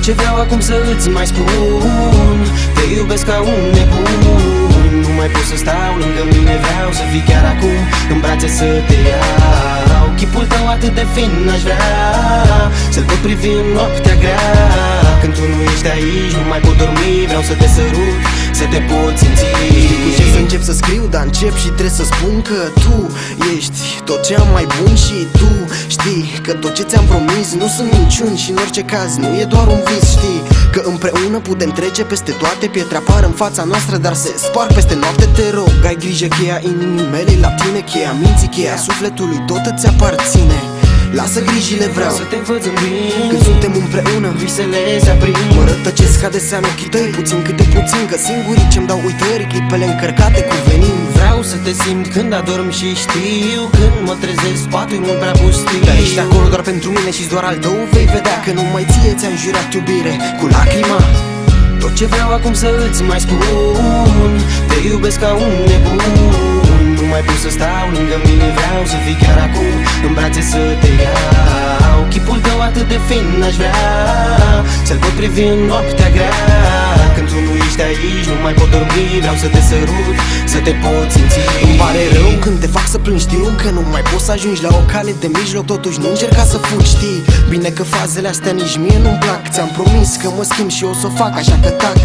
ce vreau acum să îți mai spun, te iubesc ca un nebun. Nu mai pot să stau lângă mine, vreau să fii chiar acum în brațe să te iau. Chipul tău atât de fin aș vrea să-l pot privi în noaptea grea. Când tu nu ești aici, nu mai pot dormi, vreau să te sărut, să te pot simți. Știi cu ce să încep să scriu, dar încep și trebuie să spun că tu ești tot ce am mai bun. Și tu știi că tot ce ți-am promis nu sunt minciuni și în orice caz nu e doar un vis. Știi că împreună putem trece peste toate, pietre apar în fața noastră, dar se sparg peste noapte. Te rog, ai grijă, cheia inimii mele la tine, cheia minții, cheia sufletului, tot îți aparține. Lasă grijile, vreau să te văd în vin când suntem împreună, visele se aprind. mă rătăcesc adesea în ochii tăi, puțin câte puțin, că singurii ce-mi dau uitări, clipele încărcate cu venin. Vreau să te simt când adorm și știu, când mă trezesc, patul mult prea pustiu. Dar ești acolo doar pentru mine și doar al tău vei vedea că numai ție ți-am jurat iubire cu lacrima. Tot ce vreau acum să îți mai spun, te iubesc ca un nebun. Nu mai pot să stau lângă mine, vreau să fii chiar acum în brațe să te iau. Chipul tău atât de fin aș vrea să-l pot privi în noaptea grea. Când tu nu ești aici, nu mai pot dormi, vreau să te sărut, să te pot simți. Îmi pare rău când te fac să plângi, știu că nu mai poți să ajungi la o cale de mijloc, totuși nu încerca să fugi. Știi bine că fazele astea nici mie nu-mi plac, ți-am promis că mă schimb și o să o fac, așa că tac.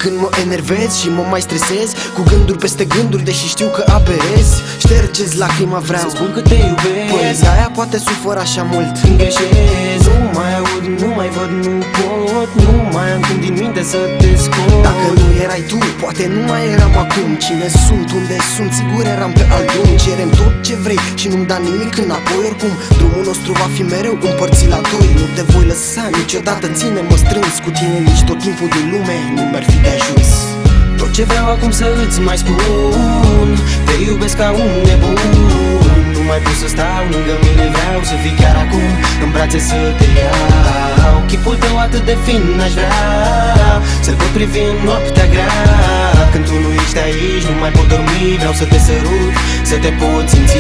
Când mă enervez și mă mai stresez cu gânduri peste gânduri, deși știu că aberez, ștergeți lacrima, vreau să spun că te iubesc. Păi de-aia poate sufăr așa mult când greșesc, nu mai aud, nu mai văd, nu pot, nu mai am când din minte să te scot. Dacă nu erai tu, poate nu mai eram acum. Cine sunt, unde sunt, sigur eram pe alt drum. Cerem tot ce vrei și nu-mi da nimic înapoi. Oricum, drumul nostru va fi mereu împărțit la doi. Nu te voi lăsa niciodată, ține-mă strâns cu tine, nici tot timpul din lume nu mi-ar fi de ajuns. Tot ce vreau acum să îți mai spun, te iubesc ca un nebun. Nu mai pot să stau lângă mine, vreau să fii chiar acum în brațe să te iau. Chipul tău atât de fin aș vrea să-l pot privi în noaptea grea. Când tu nu ești aici, nu mai pot dormi, vreau să te sărut, să te pot simți.